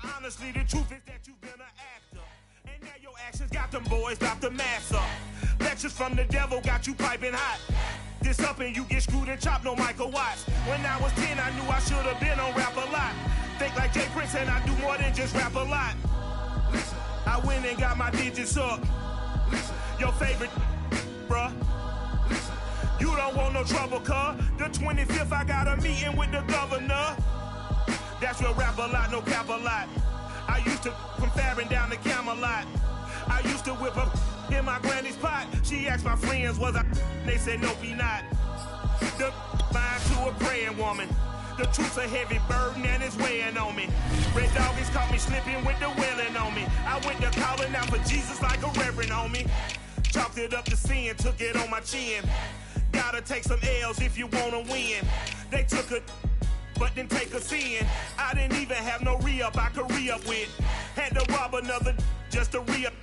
honestly, the truth is that you've been an actor. And now your actions got them boys dropped the mask up. Lectures from the devil got you piping hot. This up and you get screwed and chopped, no Michael Watts. When I was 10, I knew I should have been on Rap a Lot. Think like Jay Prince and I do more than just rap a lot. Listen. I went and got my digits up. Listen. Your favorite, bruh. Listen. You don't want no trouble, cuz. The 25th, I got a meeting with the governor. That's where Rap a Lot, no cap a lot. I used to from Farron down to Camelot. I used to whip up in my granny's pot. She asked my friends, was I? They said, nope, he not. The mind to a praying woman. The truth's a heavy burden and it's weighing on me. Red doggies caught me slipping with the wailing on me. I went to calling out for Jesus like a reverend on me. Chalked it up to sin, took it on my chin. Gotta take some L's if you wanna win. They took a but didn't take a sin. I didn't even have no re-up I could re-up with. Had to rob another just to re-up.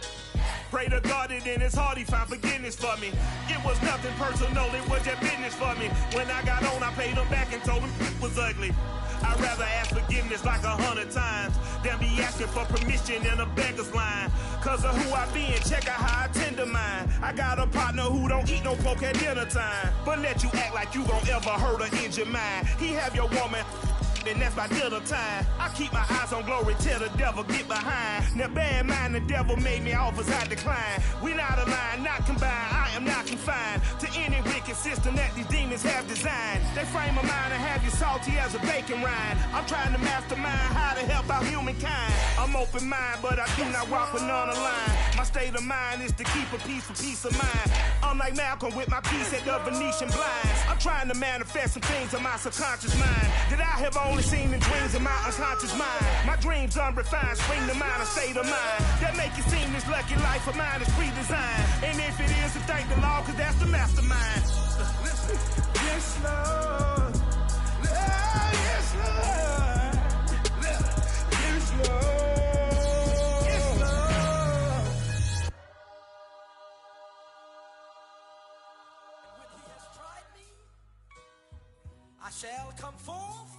Pray to God that in his heart he found forgiveness for me. It was nothing personal, it was just business for me. When I got on, I paid him back and told him it was ugly. I'd rather ask forgiveness like 100 times than be asking for permission in a beggar's line. Cause of who I be and check out how I tend to mine. I got a partner who don't eat no pork at dinner time, but let you act like you gon' ever hurt or injure mine. He have your woman, and that's my dinner time. I keep my eyes on glory till the devil get behind. Now bear in mind the devil made me offers I decline. We not aligned, not combined, I am not confined to any wicked system that these demons have designed. They frame a mind and have you salty as a bacon rind. I'm trying to mastermind how to help out humankind. I'm open mind, but I do not walk with none aligned. My state of mind is to keep a peace for peace of mind. Unlike Malcolm with my piece at the Venetian blinds. I'm trying to manifest some things in my subconscious mind that I have only seen in dreams in my unconscious mind. My dreams unrefined, spring to mind, a state of mind that make it seem this lucky life of mine is pre-designed. And if it is, to thank the Lord, cause that's the mastermind. Yes, Lord. Yes, Lord. Yes, Lord. Yes, Lord. And when he has tried me, I shall come forth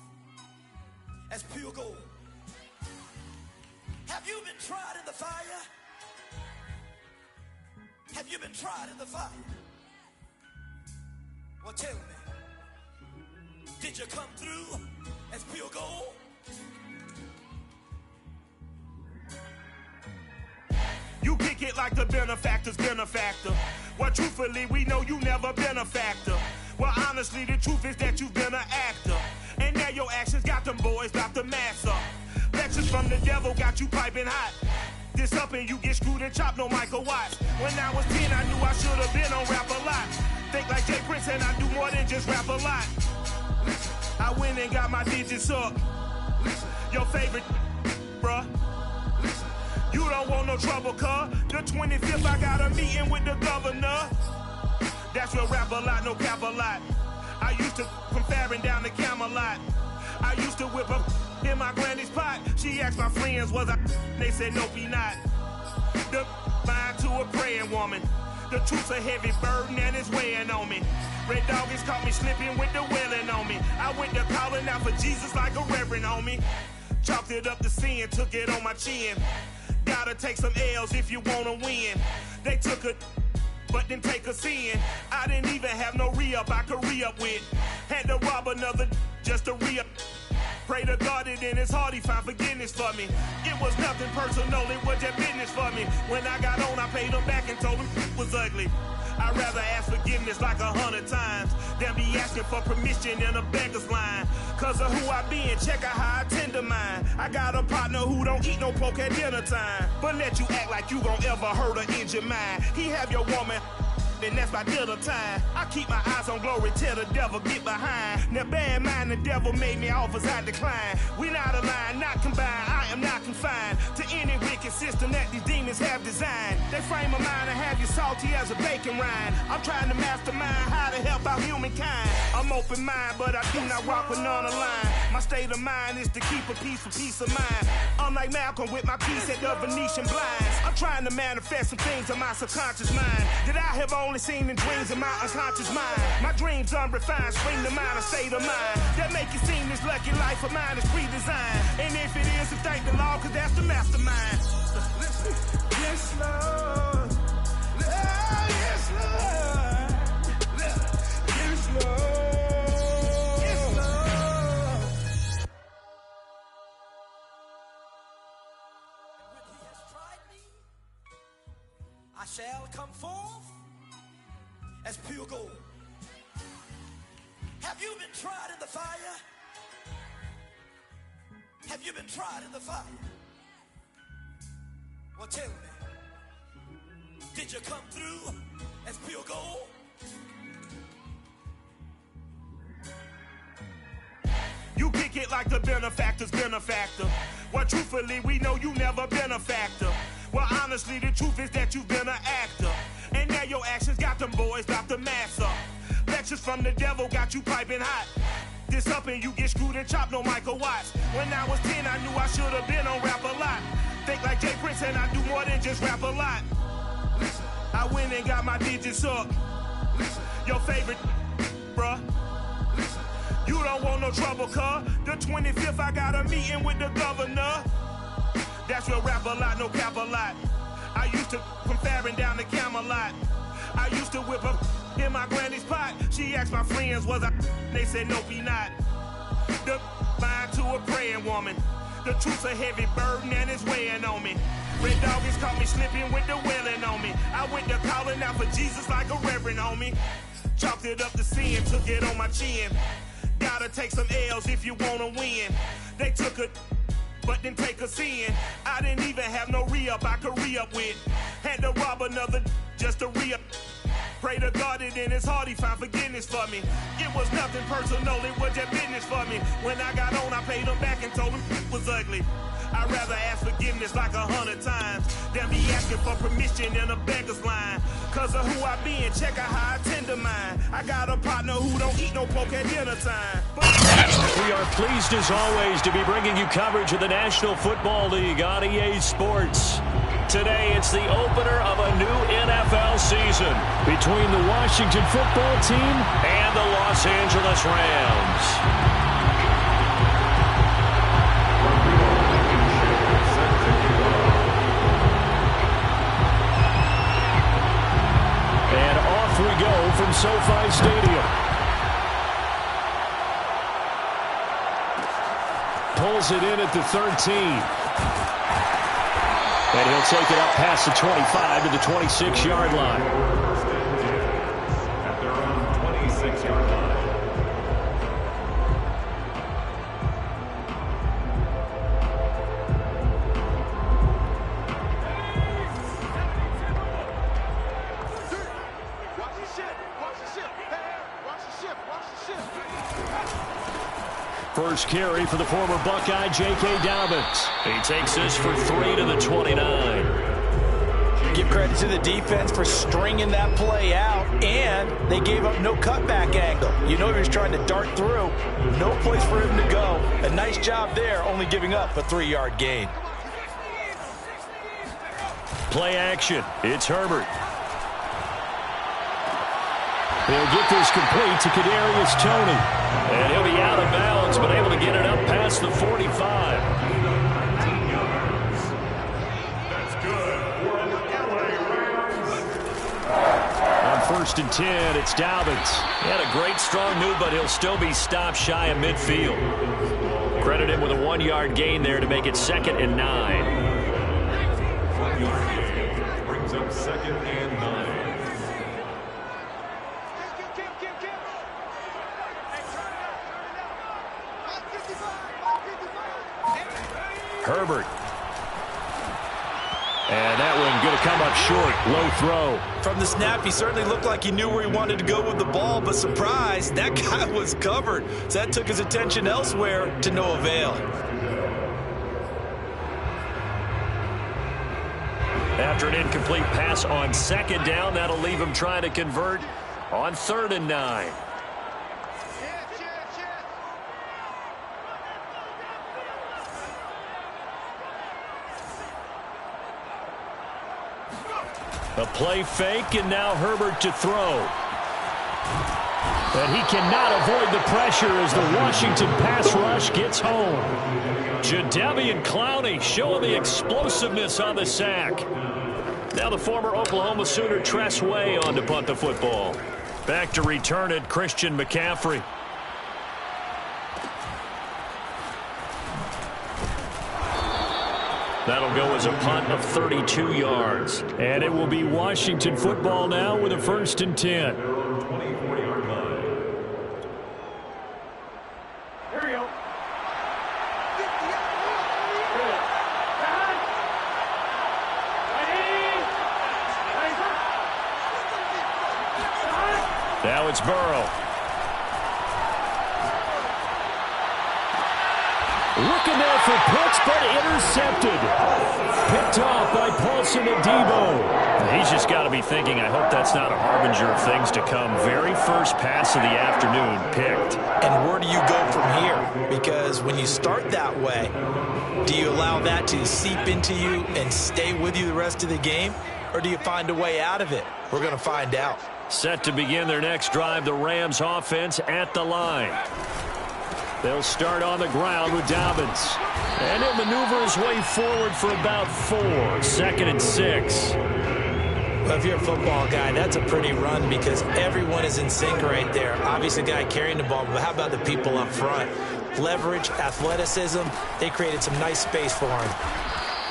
as pure gold. Have you been tried in the fire? Have you been tried in the fire? Well, tell me, did you come through as pure gold? You kick it like the benefactor's benefactor. Well, truthfully, we know you never been a factor. Well, honestly, the truth is that you've been an actor. And now your actions got them boys dropped the mask up. Lectures from the devil got you piping hot. This up and you get screwed and chopped, no Michael Watts. When I was 10, I knew I should have been on Rap a Lot. Think like Jay Prince and I do more than just rap a lot. I went and got my digits up. Your favorite, bruh. You don't want no trouble, cuz. The 25th, I got a meeting with the governor. That's where Rap a Lot, no cap a lot. I used to from Farron down to Camelot. I used to whip up in my granny's pot. She asked my friends, was I? They said, nope, he not. The mind to a praying woman. The truth's a heavy burden and it's weighing on me. Red doggies caught me slipping with the wailing on me. I went to calling out for Jesus like a reverend on me. Chalked it up to sin, took it on my chin. Gotta take some L's if you wanna win. They took a but didn't take a sin. I didn't even have no re-up I could re-up with. Had to rob another just to re-up. Pray to God that in his heart he found forgiveness for me. It was nothing personal, it was just business for me. When I got on, I paid him back and told him it was ugly. I'd rather ask forgiveness like 100 times than be asking for permission in a beggar's line. Cause of who I be and check out how I tend to mine. I got a partner who don't eat no pork at dinner time, but let you act like you gon' ever hurt or injure mine. He have your woman, and that's my dinner time. I keep my eyes on glory till the devil get behind. Now bear in mind the devil made me offers I decline. We not aligned, not combined, I am not confined to any wicked system that these demons have designed. They frame a mind and have you salty as a bacon rind. I'm trying to mastermind how to help out humankind. I'm open mind, but I do not walk with none aligned. My state of mind is to keep a peace for peace of mind. Unlike Malcolm with my piece at the Venetian blinds. I'm trying to manifest some things in my subconscious mind that I have only seen in dreams in my unconscious mind. My dreams unrefined, spring to mind, a state of mind that make it seem this lucky life of mine is pre-designed. And if it is, to thank the Lord, cause I shall come forth as pure gold. Have you been tried in the fire? Have you been tried in the fire? Well, tell me, did you come through as pure gold? You kick it like the benefactor's benefactor. Well, truthfully, we know you never been a factor. Well, honestly, the truth is that you've been an actor. And now your actions got them boys drop the mask up. Lectures from the devil got you piping hot. This up and you get screwed and chopped, no Michael Watts. When I was 10, I knew I should have been on Rap a Lot. Think like Jay Prince and I do more than just rap a lot. Listen, I went and got my digits up. Listen, your favorite, bruh. Listen, you don't want no trouble, cuz. The 25th, I got a meeting with the governor. That's real rap a lot, no cap a lot. I used to come faring down the Camelot. I used to whip up in my granny's pot. She asked my friends, was I? They said, nope, he not. The line to a praying woman. The truth's a heavy burden and it's weighing on me. Red Doggies caught me slipping with the wailing on me. I went to calling out for Jesus like a reverend homie. Chopped it up to sin, took it on my chin. Gotta take some L's if you wanna win. They took a but didn't take us in. I didn't even have no re-up I could re-up with. Had to rob another just to re-up. Pray to God that in his heart he found forgiveness for me. It was nothing personal, it was just business for me. When I got on, I paid him back and told him it was ugly. I'd rather ask forgiveness like 100 times than be asking for permission in a beggar's line. Cause of who I be and check out how I tend to mine. I got a partner who don't eat no pork at dinner time. We are pleased as always to be bringing you coverage of the National Football League on EA Sports. Today it's the opener of a new NFL season between the Washington Football Team and the Los Angeles Rams. We go from SoFi Stadium. Pulls it in at the 13. And he'll take it up past the 25 to the 26-yard line. At their own 26-yard line. First carry for the former Buckeye, J.K. Dobbins. He takes this for 3 to the 29. Give credit to the defense for stringing that play out, and they gave up no cutback angle. You know he was trying to dart through. No place for him to go. A nice job there, only giving up a 3-yard gain. Play action. It's Herbert. They'll get this complete to Kadarius Toney. And he'll be out of bounds, but able to get it up past the 45. That's good. On 1st and 10, it's Dobbins. He had a great strong move, but he'll still be stopped shy of midfield. Credit him with a 1-yard gain there to make it 2nd and 9. 1-yard gain brings up 2nd and 9. Herbert. And that one going to come up short. Low throw. From the snap, he certainly looked like he knew where he wanted to go with the ball, but surprise, that guy was covered. So that took his attention elsewhere to no avail. After an incomplete pass on 2nd down, that'll leave him trying to convert on 3rd and 9. A play fake, and now Herbert to throw. But he cannot avoid the pressure as the Washington pass rush gets home. Jadeveon Clowney showing the explosiveness on the sack. Now the former Oklahoma Sooner Tress Way on to punt the football. Back to return it, Christian McCaffrey. That'll go as a punt of 32 yards. And it will be Washington football now with a 1st and 10. 24-yard line. Here we go. Now it's Burrow. Looking there for picks, but intercepted. Picked off by Paulson Adebo. He's just got to be thinking, I hope that's not a harbinger of things to come. Very first pass of the afternoon picked. And where do you go from here? Because when you start that way, do you allow that to seep into you and stay with you the rest of the game? Or do you find a way out of it? We're going to find out. Set to begin their next drive, the Rams offense at the line. They'll start on the ground with Dobbins. And he'll maneuver his way forward for about 4. 2nd and 6. Well, if you're a football guy, that's a pretty run because everyone is in sync right there. Obviously, the guy carrying the ball, but how about the people up front? Leverage, athleticism, they created some nice space for him.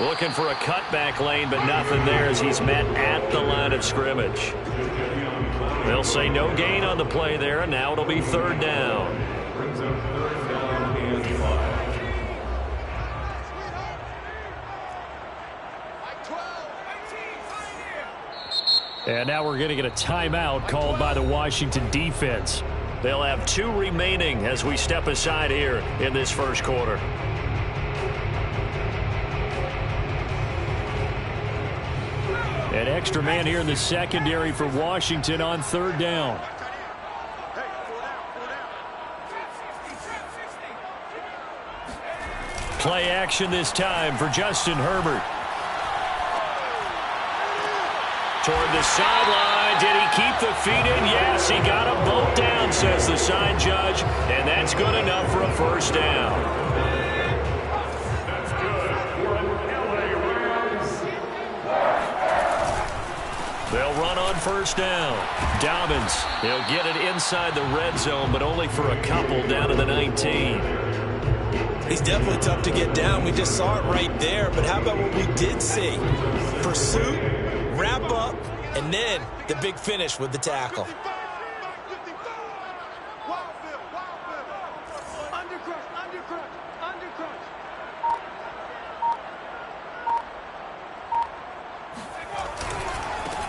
Looking for a cutback lane, but nothing there as he's met at the line of scrimmage. They'll say no gain on the play there, and now it'll be 3rd down. Brings up 3rd down and 5. And now we're going to get a timeout called by the Washington defense. They'll have 2 remaining as we step aside here in this first quarter. An extra man here in the secondary for Washington on 3rd down. Play action this time for Justin Herbert. Toward the sideline. Did he keep the feet in? Yes, he got them both down, says the sign judge. And that's good enough for a 1st down. That's good for LA Rams. They'll run on 1st down. Dobbins, he'll get it inside the red zone, but only for a couple down to the 19. He's definitely tough to get down. We just saw it right there. But how about what we did see? Pursuit, wrap up, and then the big finish with the tackle.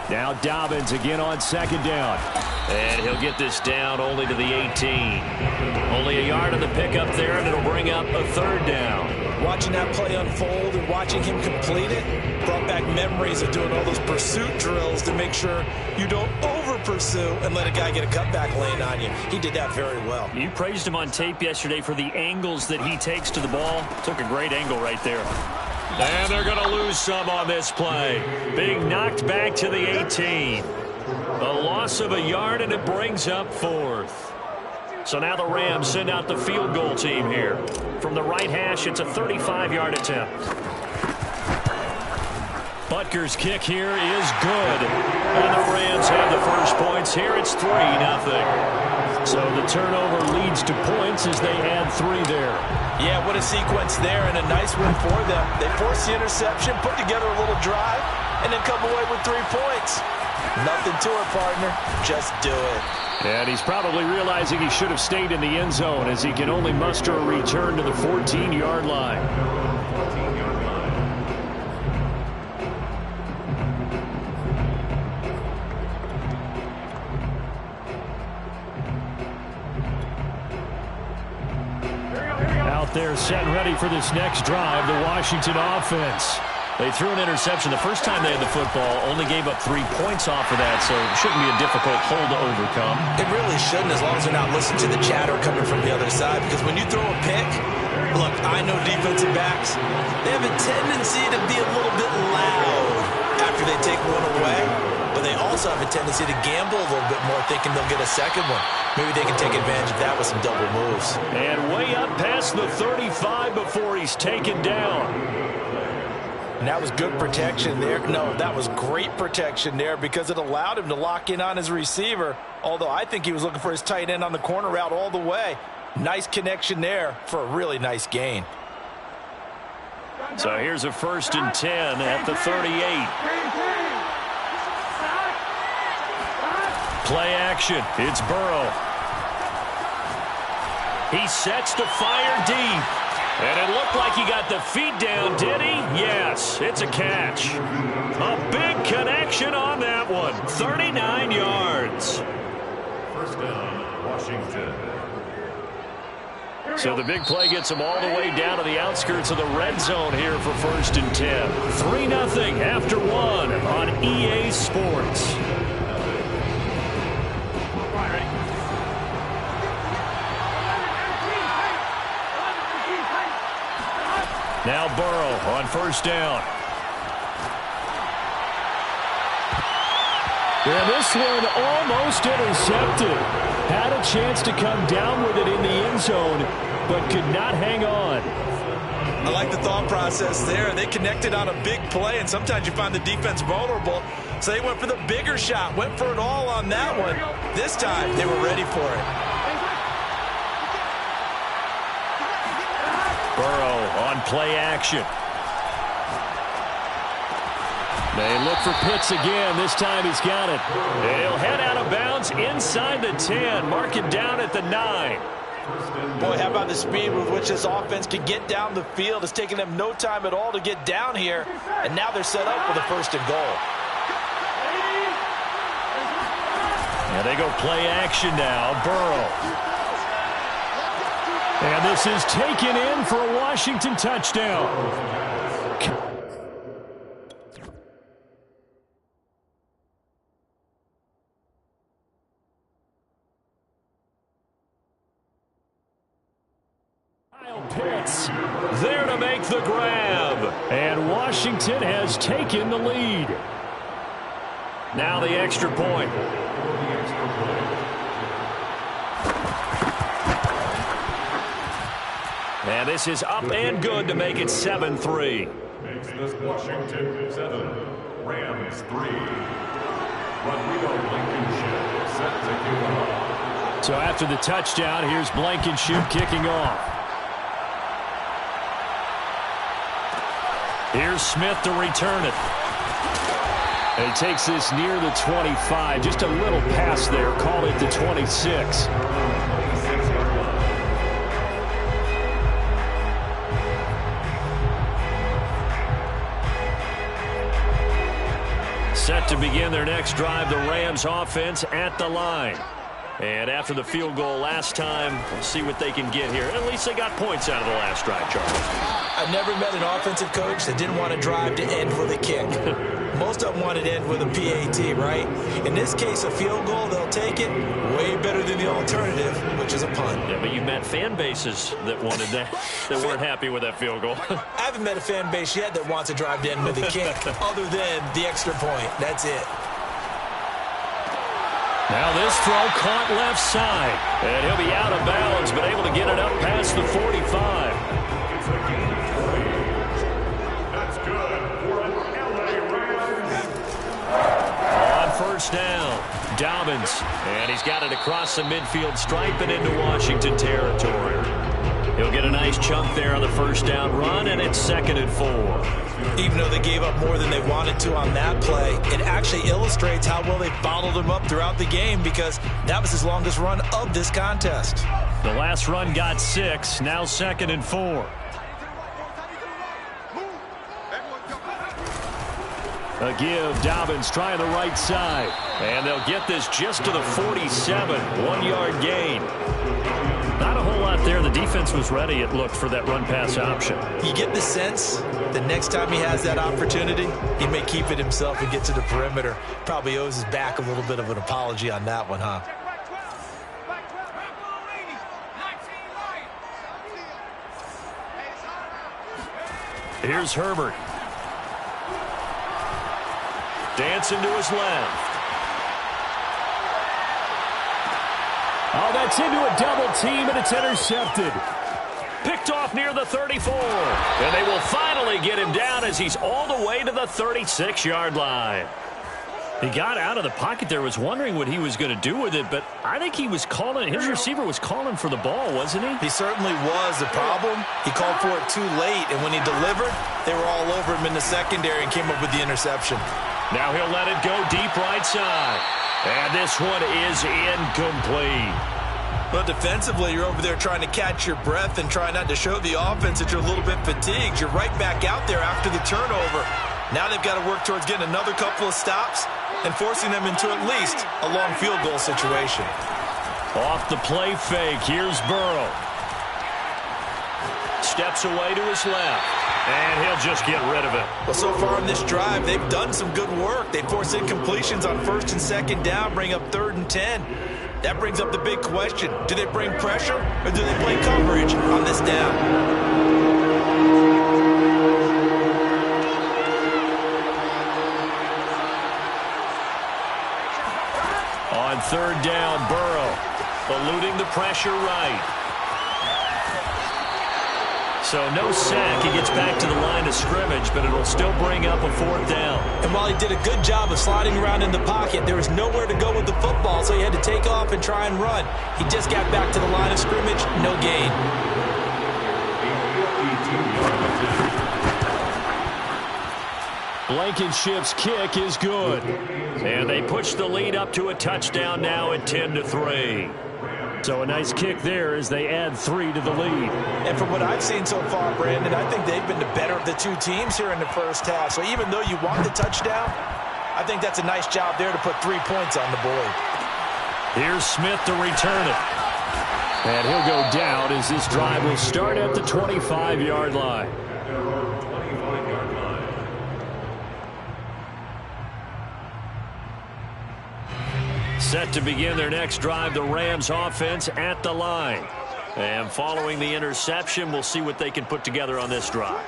Now Dobbins again on 2nd down. And he'll get this down only to the 18. Only a yard on the pickup there, and it'll bring up a 3rd down. Watching that play unfold and watching him complete it brought back memories of doing all those pursuit drills to make sure you don't over-pursue and let a guy get a cutback lane on you. He did that very well. You praised him on tape yesterday for the angles that he takes to the ball. Took a great angle right there. And they're going to lose some on this play. Being knocked back to the 18. A loss of a yard, and it brings up 4th. So now the Rams send out the field goal team here. From the right hash, it's a 35-yard attempt. Butker's kick here is good. And the Rams have the first points here. It's 3-0. So the turnover leads to points as they add 3 there. Yeah, what a sequence there, and a nice win for them. They force the interception, put together a little drive, and then come away with 3 points. Nothing to it, partner. Just do it. And he's probably realizing he should have stayed in the end zone as he can only muster a return to the 14-yard line. 14-yard line. Out there set and ready for this next drive, the Washington offense. They threw an interception the first time they had the football, only gave up 3 points off of that, so it shouldn't be a difficult hole to overcome. It really shouldn't, as long as they're not listening to the chatter coming from the other side, because when you throw a pick, look, I know defensive backs, they have a tendency to be a little bit loud after they take one away, but they also have a tendency to gamble a little bit more, thinking they'll get a second one. Maybe they can take advantage of that with some double moves. And way up past the 35 before he's taken down. And that was good protection there. No, that was great protection there because it allowed him to lock in on his receiver, although I think he was looking for his tight end on the corner route all the way. Nice connection there for a really nice gain. So here's a 1st and 10 at the 38. Play action. It's Burrow. He sets to fire deep. And it looked like he got the feet down, did he? Yes, it's a catch. A big connection on that one. 39 yards. First down, Washington. So the big play gets them all the way down to the outskirts of the red zone here for 1st and 10. 3-0 after 1 on EA Sports. Now Burrow on 1st down. And this one almost intercepted. Had a chance to come down with it in the end zone, but could not hang on. I like the thought process there. They connected on a big play, and sometimes you find the defense vulnerable. So they went for the bigger shot, went for it all on that one. This time, they were ready for it. Burrow on play action. They look for Pitts again. This time he's got it. And he'll head out of bounds inside the 10. Mark it down at the 9. Boy, how about the speed with which this offense can get down the field? It's taken them no time at all to get down here. And now they're set up for the 1st and goal. And they go play action now. Burrow. And this is taken in for a Washington touchdown. Pitts there to make the grab. And Washington has taken the lead. Now the extra point. And this is up and good to make it 7-3. Makes this Washington 7, Rams 3. Rodrigo Blankenship set to kick off. So after the touchdown, here's Blankenship kicking off. Here's Smith to return it. And he takes this near the 25. Just a little pass there. Call it the 26. Set to begin their next drive, the Rams offense at the line. And after the field goal last time, we'll see what they can get here. At least they got points out of the last drive, Charlie. I've never met an offensive coach that didn't want to drive to end with a kick. Most of them wanted to end with a PAT, right? In this case, a field goal, they'll take it. Way better than the alternative, which is a punt. Yeah, but you've met fan bases that wanted that, that weren't happy with that field goal. I haven't met a fan base yet that wants to drive to end with a kick, other than the extra point. That's it. Now this throw caught left side. And he'll be out of bounds, but able to get it up past the 45. It's a gain of 3. That's good for an LA Rams. On 1st down, Dobbins. And he's got it across the midfield stripe and into Washington territory. He'll get a nice chunk there on the 1st down run, and it's 2nd and 4. Even though they gave up more than they wanted to on that play, it actually illustrates how well they bottled him up throughout the game, because that was his longest run of this contest. The last run got 6, now 2nd and 4. A give, Dobbins trying the right side. And they'll get this just to the 47, 1-yard gain. Not a whole lot there. The defense was ready, it looked, for that run-pass option. You get the sense that next time he has that opportunity, he may keep it himself and get to the perimeter. Probably owes his back a little bit of an apology on that one, huh? Here's Herbert. Dancing to his left. Oh, that's into a double team, and it's intercepted. Picked off near the 34. And they will finally get him down as he's all the way to the 36-yard line. He got out of the pocket there, was wondering what he was going to do with it, but I think he was calling, his receiver was calling for the ball, wasn't he? He certainly was. The problem, he called for it too late, and when he delivered, they were all over him in the secondary and came up with the interception. Now he'll let it go deep right side. And this one is incomplete. Well, defensively, you're over there trying to catch your breath and try not to show the offense that you're a little bit fatigued. You're right back out there after the turnover. Now they've got to work towards getting another couple of stops and forcing them into at least a long field goal situation. Off the play fake, here's Burrow. Steps away to his left, and he'll just get rid of it. Well, so far in this drive, they've done some good work. They force incompletions on 1st and 2nd down, bring up 3rd and 10. That brings up the big question. Do they bring pressure, or do they play coverage on this down? On 3rd down, Burrow eluding the pressure right. So no sack. He gets back to the line of scrimmage, but it'll still bring up a 4th down. And while he did a good job of sliding around in the pocket, there was nowhere to go with the football, so he had to take off and try and run. He just got back to the line of scrimmage, no gain. Blankenship's kick is good. And they push the lead up to a touchdown now at 10-3. So a nice kick there as they add 3 to the lead. And from what I've seen so far, Brandon, I think they've been the better of the two teams here in the first half. So even though you want the touchdown, I think that's a nice job there to put 3 points on the board. Here's Smith to return it. And he'll go down as this drive will start at the 25-yard line. Set to begin their next drive, the Rams offense at the line. And following the interception, we'll see what they can put together on this drive.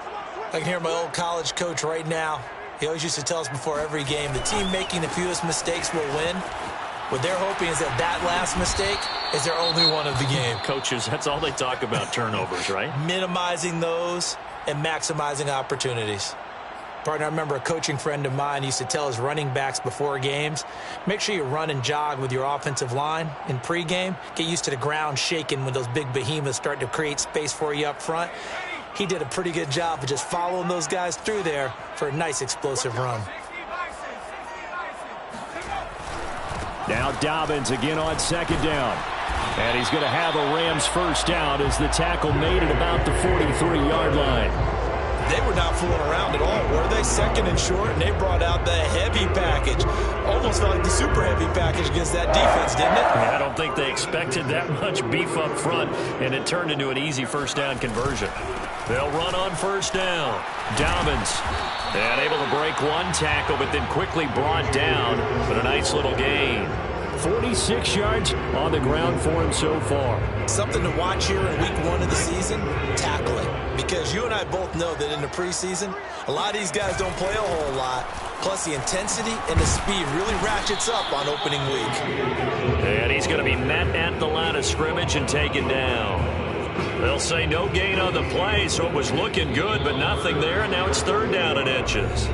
I can hear my old college coach right now. He always used to tell us before every game, the team making the fewest mistakes will win. What they're hoping is that that last mistake is their only one of the game. Coaches, that's all they talk about, turnovers, right? Minimizing those and maximizing opportunities. Partner, I remember a coaching friend of mine used to tell his running backs before games, make sure you run and jog with your offensive line in pregame. Get used to the ground shaking when those big behemoths start to create space for you up front. He did a pretty good job of just following those guys through there for a nice explosive run. Now Dobbins again on 2nd down. And he's going to have a Rams 1st down as the tackle made at about the 43-yard line. They were not fooling around at all, were they? 2nd and short, and they brought out the heavy package. Almost felt like the super heavy package against that defense, didn't it? I don't think they expected that much beef up front, and it turned into an easy 1st down conversion. They'll run on 1st down. Dobbins, and able to break one tackle, but then quickly brought down, but a nice little gain. 46 yards on the ground for him so far. Something to watch here in week 1 of the season, tackling. Because you and I both know that in the preseason, a lot of these guys don't play a whole lot. Plus the intensity and the speed really ratchets up on opening week. And he's going to be met at the line of scrimmage and taken down. They'll say no gain on the play, so it was looking good, but nothing there, and now it's 3rd down and inches.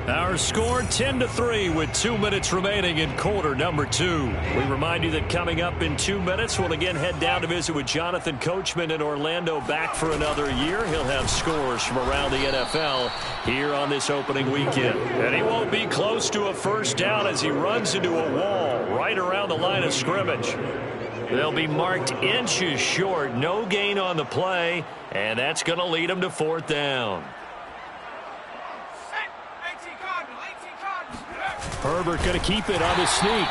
Our score 10-3 with 2 minutes remaining in quarter number 2. We remind you that coming up in 2 minutes, we'll again head down to visit with Jonathan Coachman in Orlando, back for another year. He'll have scores from around the NFL here on this opening weekend. And he won't be close to a 1st down as he runs into a wall right around the line of scrimmage. They'll be marked inches short, no gain on the play, and that's going to lead him to 4th down. Herbert going to keep it on the sneak.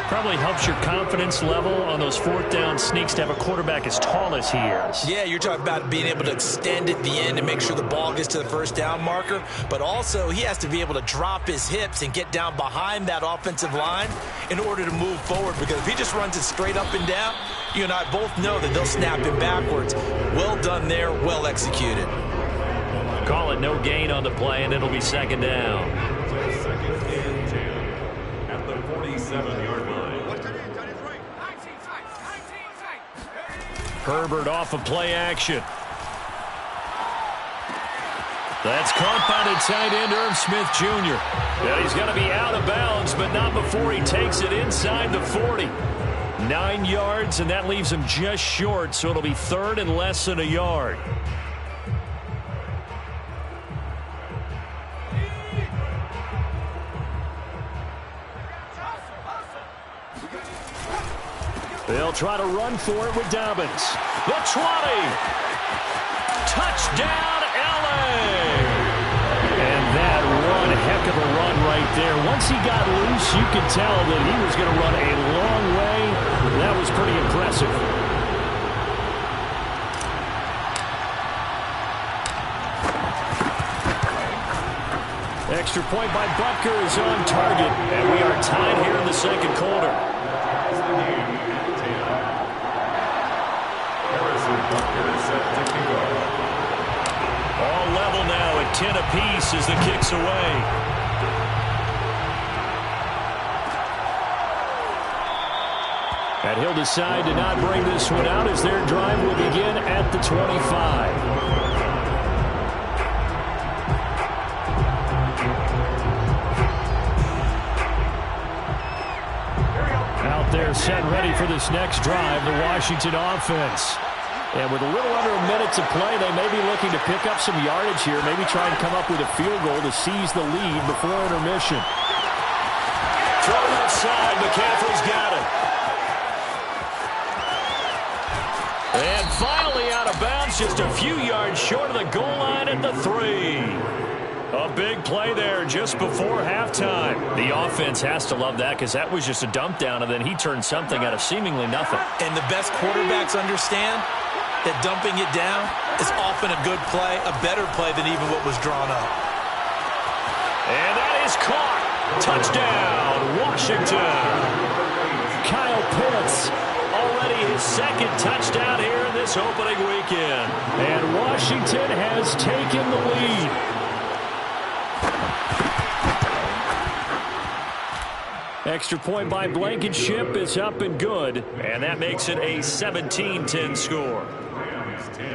Probably helps your confidence level on those 4th down sneaks to have a quarterback as tall as he is. Yeah, you're talking about being able to extend at the end and make sure the ball gets to the 1st down marker. But also, he has to be able to drop his hips and get down behind that offensive line in order to move forward. Because if he just runs it straight up and down, you and I both know that they'll snap him backwards. Well done there, well executed. Call it no gain on the play, and it'll be 2nd down. At the 47-yard line. Herbert off of play action. That's caught by the tight end, Irv Smith Jr. And he's going to be out of bounds, but not before he takes it inside the 40. 9 yards, and that leaves him just short, so it'll be third and less than a yard. They'll try to run for it with Dobbins. The 20. Touchdown, LA. And that one heck of a run right there. Once he got loose, you could tell that he was going to run a long way. That was pretty impressive. Extra point by Butker is on target. And we are tied here in the second quarter. All level now at 10 apiece as the kick's away. And he'll decide to not bring this one out as their drive will begin at the 25. Out there set ready for this next drive, the Washington offense. And with a little under a minute to play, they may be looking to pick up some yardage here, maybe try and come up with a field goal to seize the lead before intermission. Thrown outside, McCaffrey's got it. And finally out of bounds, just a few yards short of the goal line at the 3. A big play there just before halftime. The offense has to love that because that was just a dump down, and then he turned something out of seemingly nothing. And the best quarterbacks understand that dumping it down is often a good play, a better play than even what was drawn up. And that is caught. Touchdown, Washington. Kyle Pitts, already his second touchdown here in this opening weekend. And Washington has taken the lead. Extra point by Blankenship is up and good. And that makes it a 17-10 score. Rams 10.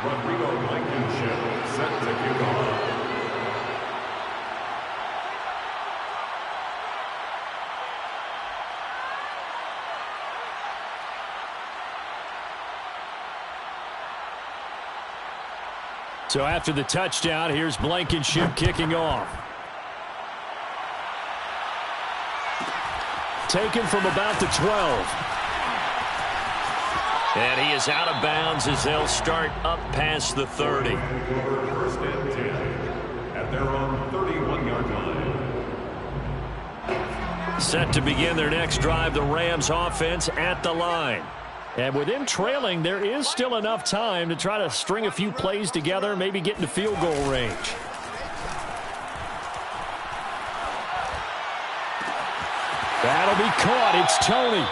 Rodrigo Blankenship set to kick off. So after the touchdown, here's Blankenship kicking off. Taken from about the 12. And he is out of bounds as they'll start up past the 30. First and 10 at their own 31-yard line. Set to begin their next drive, the Rams offense at the line. And with them trailing, there is still enough time to try to string a few plays together, maybe get into field goal range. That'll be caught. It's Toney.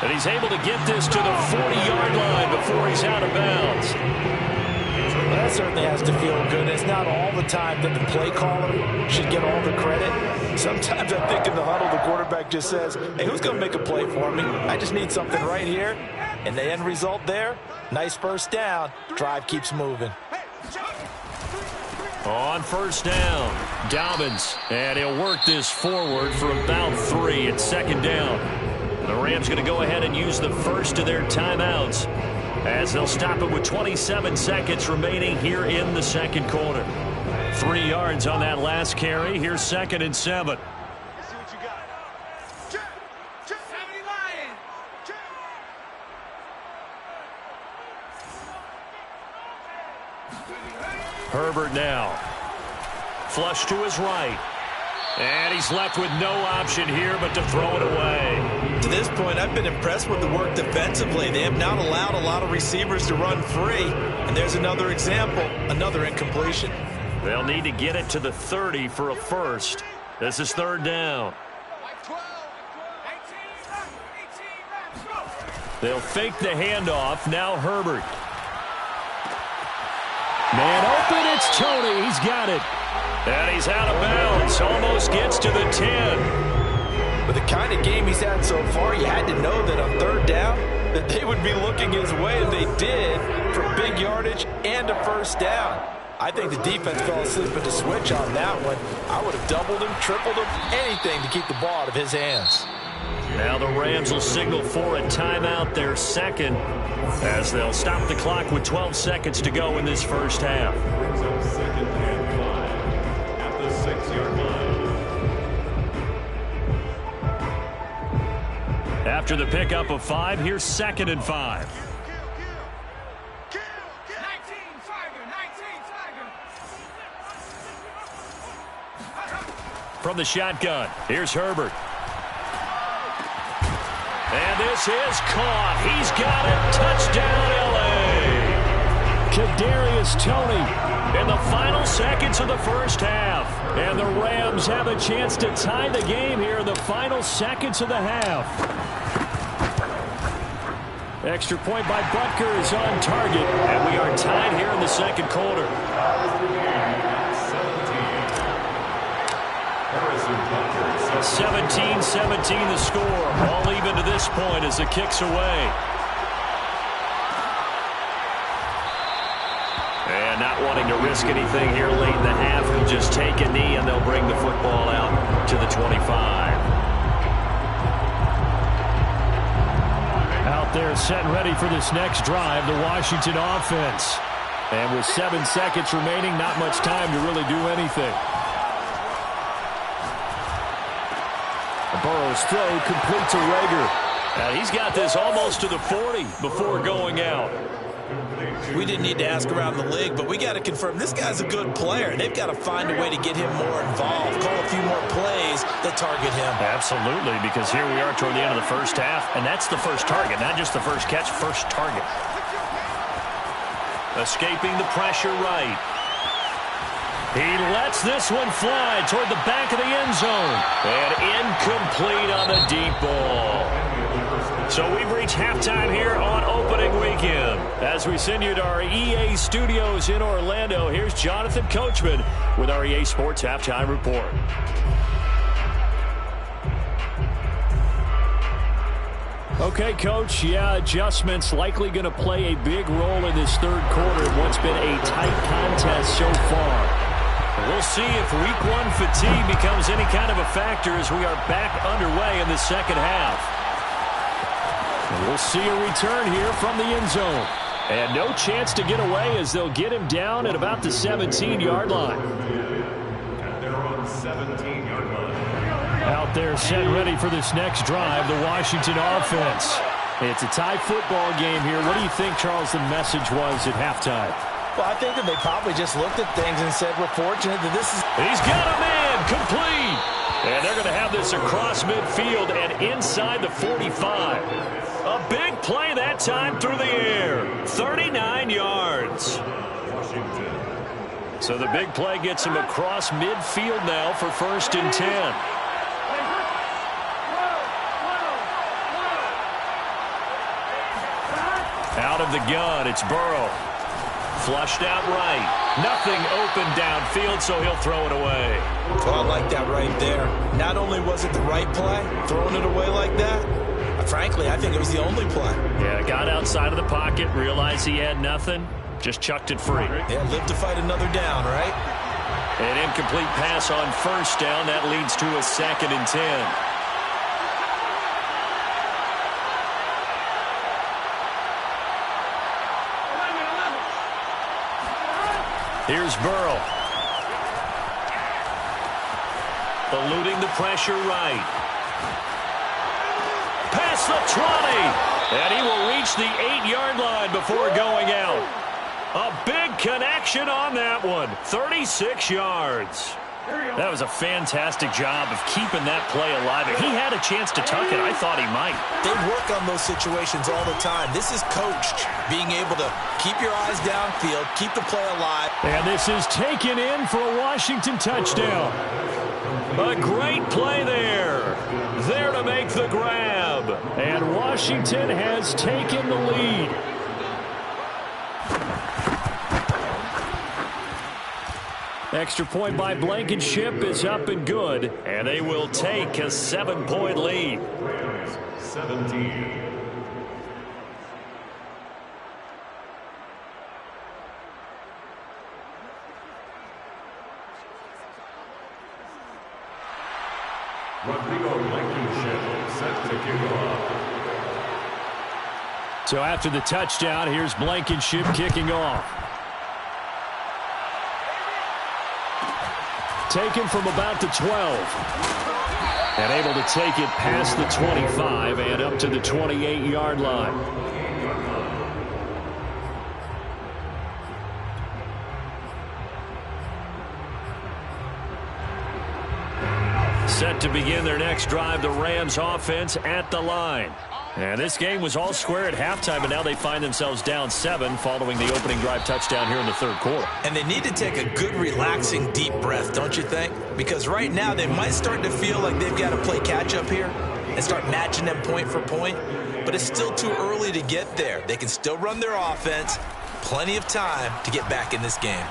And he's able to get this to the 40-yard line before he's out of bounds. Well, that certainly has to feel good. It's not all the time that the play caller should get all the credit. Sometimes I think in the huddle, the quarterback just says, hey, who's going to make a play for me? I just need something right here. And the end result there, nice first down. Drive keeps moving. On first down, Dobbins. And he'll work this forward for about 3 at second down. The Rams going to go ahead and use the first of their timeouts as they'll stop it with 27 seconds remaining here in the second quarter. 3 yards on that last carry. Here's 2nd and 7. Herbert now. Flush to his right. And he's left with no option here but to throw it away. To this point, I've been impressed with the work defensively. They have not allowed a lot of receivers to run free. And there's another example, another incompletion. They'll need to get it to the 30 for a first. This is 3rd down. They'll fake the handoff. Now Herbert. Man open, it's Toney. He's got it. And he's out of bounds. Almost gets to the 10. With the kind of game he's had so far, you had to know that on 3rd down that they would be looking his way, and they did, for big yardage and a first down. I think the defense fell asleep at the switch on that one. I would have doubled him, tripled him, anything to keep the ball out of his hands. Now the Rams will signal for a timeout, their second, as they'll stop the clock with 12 seconds to go in this first half. Brings up 2nd and 5 at the 6-yard line. After the pickup of 5, here's 2nd and 5. From the shotgun, here's Herbert. And this is caught. He's got it. Touchdown, L.A. Kadarius Toney in the final seconds of the first half. And the Rams have a chance to tie the game here in the final seconds of the half. Extra point by Butker is on target. And we are tied here in the second quarter. 17-17 the score. All even to this point as the kick's away. And not wanting to risk anything here late in the half, he'll just take a knee and they'll bring the football out to the 25. Out there set and ready for this next drive, the Washington offense. And with 7 seconds remaining, not much time to really do anything. Burrow's throw complete to Rager. And he's got this almost to the 40 before going out. We didn't need to ask around the league, but we got to confirm this guy's a good player. They've got to find a way to get him more involved, call a few more plays that target him. Absolutely, because here we are toward the end of the first half, and that's the first target, not just the first catch, first target. Escaping the pressure right. He lets this one fly toward the back of the end zone. And incomplete on the deep ball. So we've reached halftime here on opening weekend. As we send you to our EA studios in Orlando, here's Jonathan Coachman with our EA Sports Halftime Report. Okay, Coach, adjustments likely going to play a big role in this third quarter in what's been a tight contest so far. We'll see if week one fatigue becomes any kind of a factor as we are back underway in the second half. And we'll see a return here from the end zone. And no chance to get away as they'll get him down at about the 17-yard line. At their own 17-yard line. Out there set ready for this next drive, the Washington offense. It's a tie football game here. What do you think, Charles, the message was at halftime? Well, I think that they probably just looked at things and said, we're fortunate that this is... He's got a man, complete. And they're going to have this across midfield and inside the 45. A big play that time through the air. 39 yards. So the big play gets him across midfield now for 1st and 10. Out of the gun, it's Burrow. Flushed out right. Nothing open downfield, so he'll throw it away. Well, I like that right there. Not only was it the right play, throwing it away like that, frankly, I think it was the only play. Yeah, got outside of the pocket, realized he had nothing, just chucked it free. Yeah, live to fight another down, right? An incomplete pass on 1st down. That leads to a 2nd and 10. Here's Burrow. Eluding the pressure right. Past the 20. And he will reach the 8-yard line before going out. A big connection on that one. 36 yards. That was a fantastic job of keeping that play alive. If he had a chance to tuck it, I thought he might. They work on those situations all the time. This is coached, being able to keep your eyes downfield, keep the play alive. And this is taken in for a Washington touchdown. A great play there. There to make the grab. And Washington has taken the lead. Extra point by Blankenship is up and good. And they will take a 7-point lead. 17. Rodrigo Blankenship set to kick off. So after the touchdown, here's Blankenship kicking off. Taken from about the 12. And able to take it past the 25 and up to the 28-yard line. Set to begin their next drive, the Rams offense at the line. And this game was all square at halftime, and now they find themselves down 7 following the opening drive touchdown here in the third quarter. And they need to take a good, relaxing, deep breath, don't you think? Because right now they might start to feel like they've got to play catch-up here and start matching them point for point. But it's still too early to get there. They can still run their offense. Plenty of time to get back in this game.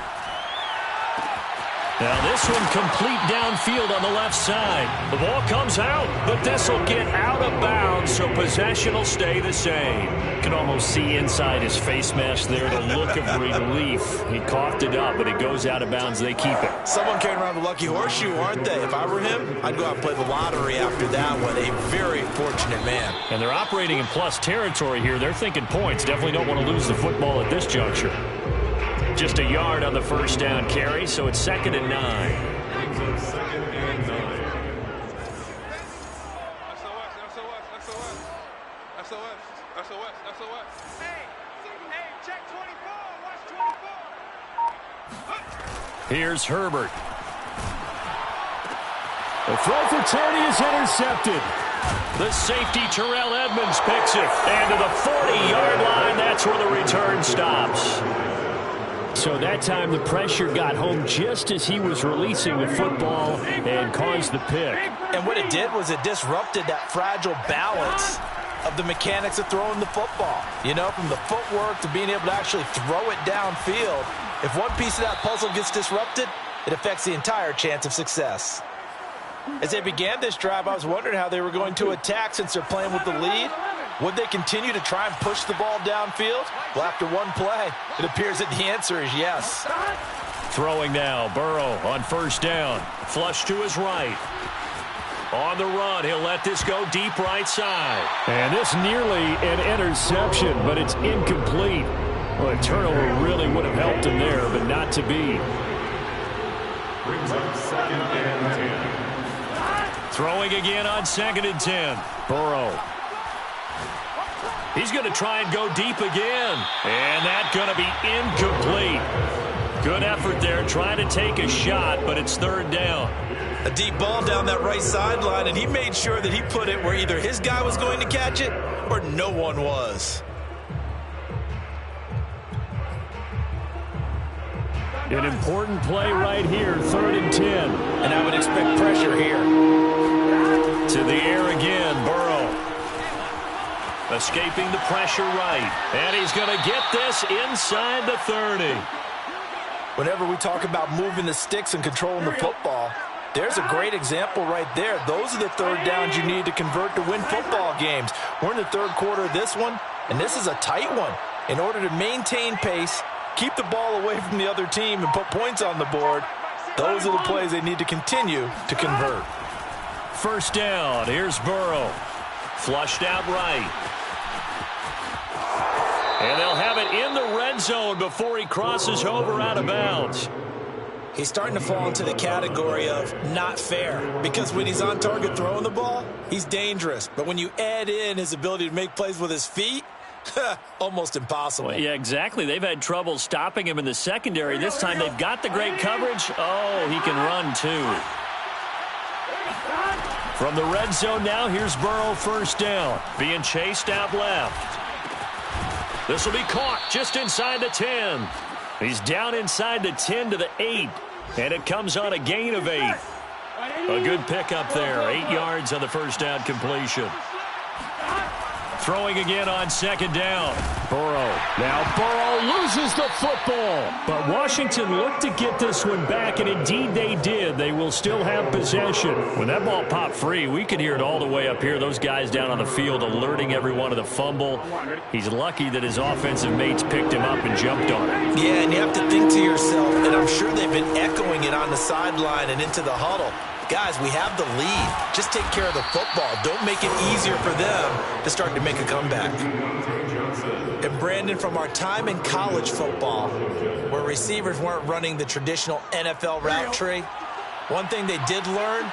Now this one complete downfield on the left side. The ball comes out, but this will get out of bounds, so possession will stay the same. You can almost see inside his face mask there the look of relief. He coughed it up, but it goes out of bounds. They keep it. Someone carrying around the lucky horseshoe, aren't they? If I were him, I'd go out and play the lottery after that one. A very fortunate man. And they're operating in plus territory here. They're thinking points. Definitely don't want to lose the football at this juncture. Just a yard on the first down carry, so it's 2nd and 9. Brings up 2nd and 9. SOS. Hey, check 24. Watch 24. Here's Herbert. The throw for Tony is intercepted. The safety, Terrell Edmonds, picks it. And to the 40-yard line, that's where the return stops. So that time the pressure got home just as he was releasing the football and caused the pick. And what it did was it disrupted that fragile balance of the mechanics of throwing the football. You know, from the footwork to being able to actually throw it downfield. If one piece of that puzzle gets disrupted, it affects the entire chance of success. As they began this drive, I was wondering how they were going to attack since they're playing with the lead. Would they continue to try and push the ball downfield? Well, after one play, it appears that the answer is yes. Throwing now, Burrow on first down. Flush to his right. On the run, he'll let this go deep right side. And this nearly an interception, but it's incomplete. Well, a turnover really would have helped him there, but not to be. Brings up 2nd and 10. Throwing again on 2nd and 10. Burrow. He's going to try and go deep again. And that's going to be incomplete. Good effort there trying to take a shot, but it's 3rd down. A deep ball down that right sideline, and he made sure that he put it where either his guy was going to catch it or no one was. An important play right here, 3rd and 10. And I would expect pressure here. To the air again, Burrow. Escaping the pressure right. And he's going to get this inside the 30. Whenever we talk about moving the sticks and controlling the football, there's a great example right there. Those are the 3rd downs you need to convert to win football games. We're in the 3rd quarter of this one, and this is a tight one. In order to maintain pace, keep the ball away from the other team, and put points on the board, those are the plays they need to continue to convert. First down, here's Burrow. Flushed out right. And they'll have it in the red zone before he crosses over out of bounds. He's starting to fall into the category of not fair, because when he's on target throwing the ball, he's dangerous. But when you add in his ability to make plays with his feet, almost impossible. Well, yeah, exactly. They've had trouble stopping him in the secondary. This time they've got the great coverage. Oh, he can run too. From the red zone now, here's Burrow, first down. Being chased out left. This will be caught just inside the 10. He's down inside the 10 to the 8. And it comes on a gain of 8. A good pickup there. 8 yards on the first down completion. Throwing again on 2nd down. Burrow. Now Burrow loses the football. But Washington looked to get this one back, and indeed they did. They will still have possession. When that ball popped free, we could hear it all the way up here. Those guys down on the field alerting everyone of the fumble. He's lucky that his offensive mates picked him up and jumped on it. Yeah, and you have to think to yourself, and I'm sure they've been echoing it on the sideline and into the huddle. guys, we have the lead. Just take care of the football. Don't make it easier for them to start to make a comeback. And Brandon, from our time in college football, where receivers weren't running the traditional NFL route tree, one thing they did learn,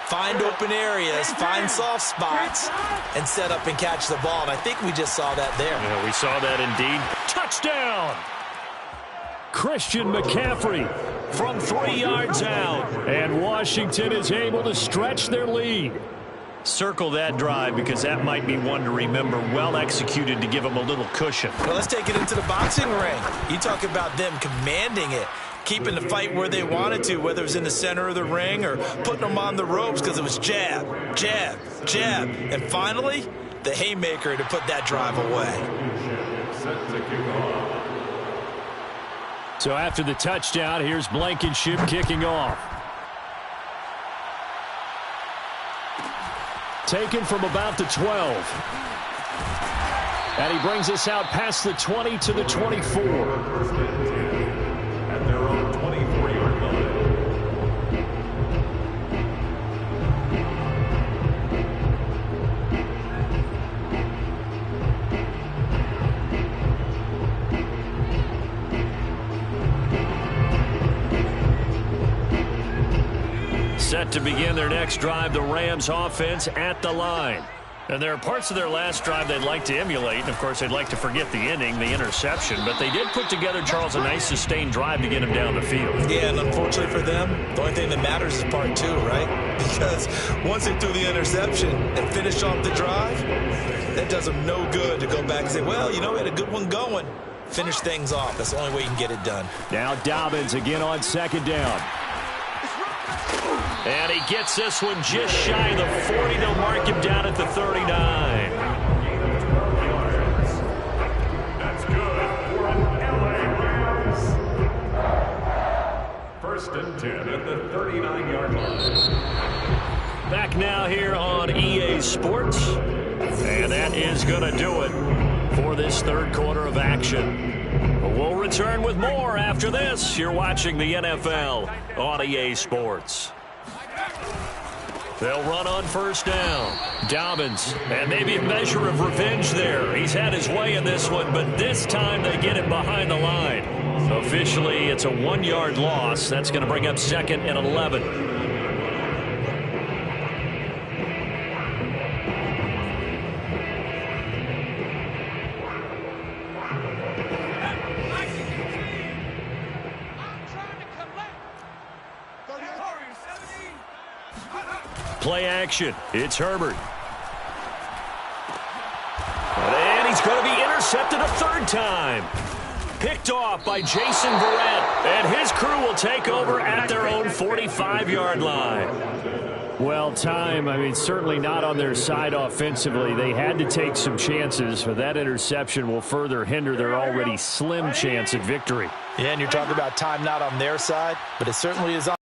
find open areas, find soft spots, and set up and catch the ball. And I think we just saw that there. Yeah, we saw that indeed. Touchdown! Christian McCaffrey from 3 yards out. And Washington is able to stretch their lead. Circle that drive because that might be one to remember. Well executed to give them a little cushion. Well, let's take it into the boxing ring. You talk about them commanding it, keeping the fight where they wanted to, whether it was in the center of the ring or putting them on the ropes because it was jab, jab, jab. And finally, the haymaker to put that drive away. Set to kick off. So after the touchdown, here's Blankenship kicking off. Taken from about the 12. And he brings us out past the 20 to the 24. At their own 24-yard line. Set to begin their next drive, the Rams offense at the line. And there are parts of their last drive they'd like to emulate. And, of course, they'd like to forget the inning, the interception. But they did put together, Charles, a nice sustained drive to get him down the field. Yeah, and unfortunately for them, the only thing that matters is part two, right? Because once they threw the interception and finished off the drive, that does them no good to go back and say, well, you know, we had a good one going. Finish things off. That's the only way you can get it done. Now Dobbins again on second down. And he gets this one just shy of the 40. They'll mark him down at the 39. That's good for an LA Rams. First and 10 at the 39-yard line. Back now here on EA Sports. And that is going to do it for this third quarter of action. We'll return with more after this. You're watching the NFL on EA Sports. They'll run on first down. Dobbins, and maybe a measure of revenge there. He's had his way in this one, but this time they get him behind the line. Officially, it's a 1-yard loss. That's going to bring up second and 11. Play action. It's Herbert. And he's going to be intercepted a third time. Picked off by Jason Verrett. And his crew will take over at their own 45-yard line. Well, time, certainly not on their side offensively. They had to take some chances, but that interception will further hinder their already slim chance at victory. Yeah, and you're talking about time not on their side, but it certainly is on.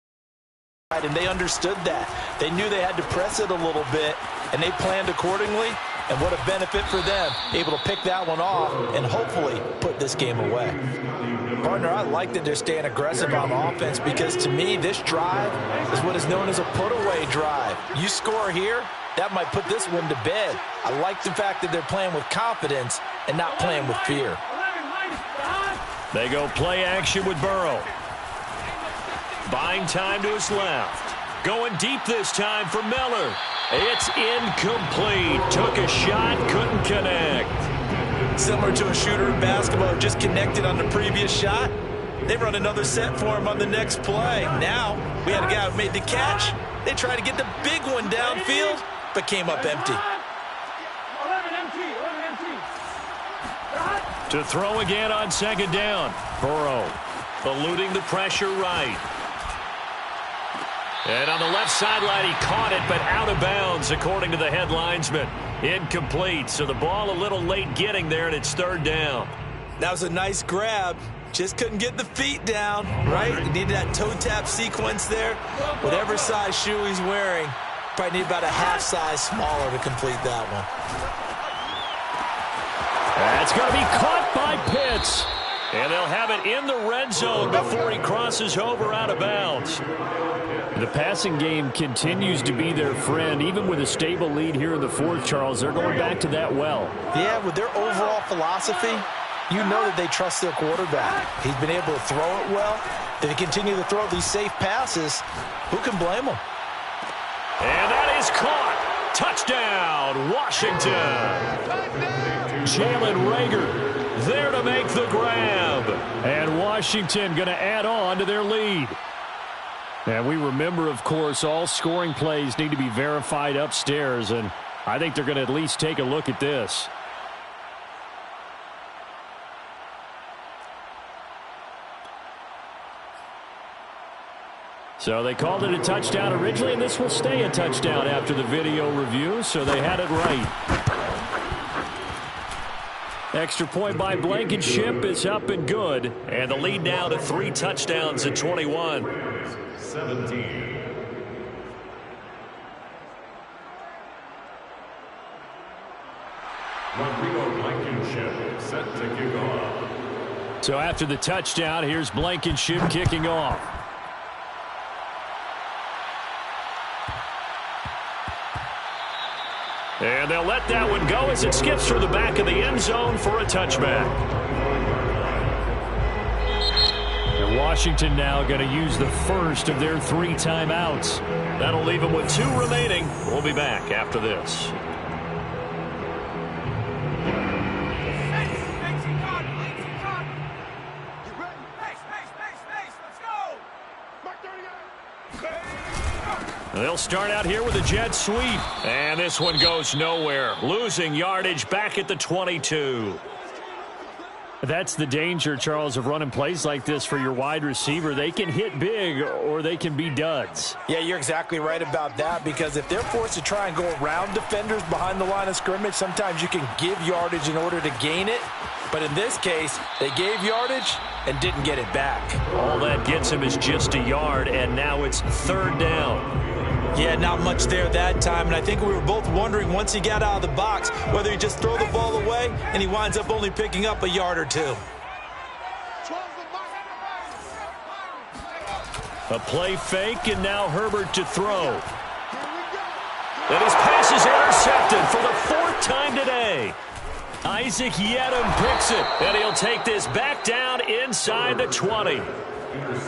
And they understood that. They knew they had to press it a little bit, and they planned accordingly. And what a benefit for them, able to pick that one off and hopefully put this game away. Partner, I like that they're staying aggressive on offense because to me, this drive is what is known as a put-away drive. You score here, that might put this one to bed. I like the fact that they're playing with confidence and not playing with fear. They go play action with Burrow. Buying time to his left. Going deep this time for Miller. It's incomplete. Took a shot, couldn't connect. Similar to a shooter in basketball who just connected on the previous shot. They run another set for him on the next play. Now, we had a guy who made the catch. They tried to get the big one downfield, but came up empty. To throw again on second down. Burrow eluding the pressure right. And on the left sideline, he caught it, but out of bounds, according to the head linesman. Incomplete, so the ball a little late getting there, and it's third down. That was a nice grab. Just couldn't get the feet down, right? He needed that toe tap sequence there. Whatever size shoe he's wearing, probably need about a half size smaller to complete that one. That's going to be caught by Pitts. And they'll have it in the red zone before he crosses over out of bounds. The passing game continues to be their friend. Even with a stable lead here in the fourth, Charles, they're going back to that well. Yeah, with their overall philosophy, you know that they trust their quarterback. He's been able to throw it well. If they continue to throw these safe passes, who can blame them? And that is caught. Touchdown, Washington. Jalen Reagor there to make the grab. And Washington going to add on to their lead. And we remember, of course, all scoring plays need to be verified upstairs. And I think they're going to at least take a look at this. So they called it a touchdown originally, and this will stay a touchdown after the video review, so they had it right. Extra point by Blankenship is up and good. And the lead now to 3 touchdowns at 21. 17. Rodrigo Blankenship set to kick off. So after the touchdown, here's Blankenship kicking off. And they'll let that one go as it skips through the back of the end zone for a touchback. And Washington now going to use the first of their 3 timeouts. That'll leave them with 2 remaining. We'll be back after this. They'll start out here with a jet sweep. And this one goes nowhere. Losing yardage back at the 22. That's the danger, Charles, of running plays like this for your wide receiver. They can hit big or they can be duds. Yeah, you're exactly right about that, because if they're forced to try and go around defenders behind the line of scrimmage, sometimes you can give yardage in order to gain it. But in this case, they gave yardage and didn't get it back. All that gets him is just a yard, and now it's 3rd down. Yeah, not much there that time, and I think we were both wondering once he got out of the box whether he just throw the ball away and he winds up only picking up a yard or 2. A play fake, and now Herbert to throw. And his pass is intercepted for the 4th time today. Isaac Yiadom picks it, and he'll take this back down inside the 20.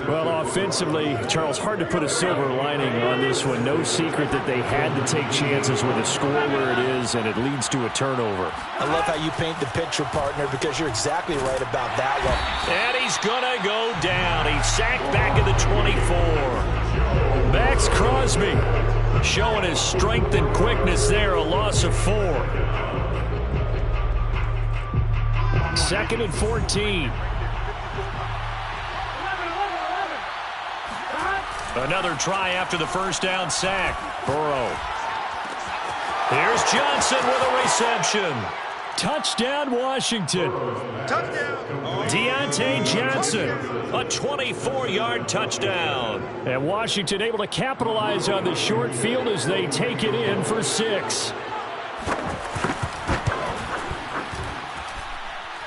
Well, offensively, Charles, hard to put a silver lining on this one. No secret that they had to take chances with a score where it is, and it leads to a turnover. I love how you paint the picture, partner, because you're exactly right about that one. And he's going to go down. He's sacked back at the 24. Max Crosby showing his strength and quickness there, a loss of 4. 2nd and 14. Another try after the first down sack. Burrow. Here's Johnson with a reception. Touchdown, Washington. Touchdown. Deontay Johnson, a 24-yard touchdown. And Washington able to capitalize on the short field as they take it in for 6.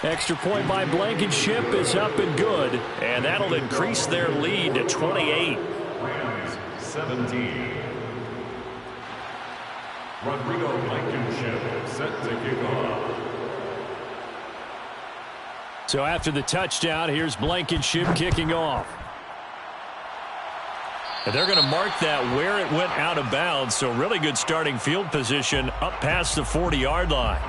Extra point by Blankenship is up and good. And that'll increase their lead to 28. Rams 17. Rodrigo Blankenship set to kick off. So after the touchdown, here's Blankenship kicking off. And they're going to mark that where it went out of bounds. So really good starting field position up past the 40-yard line.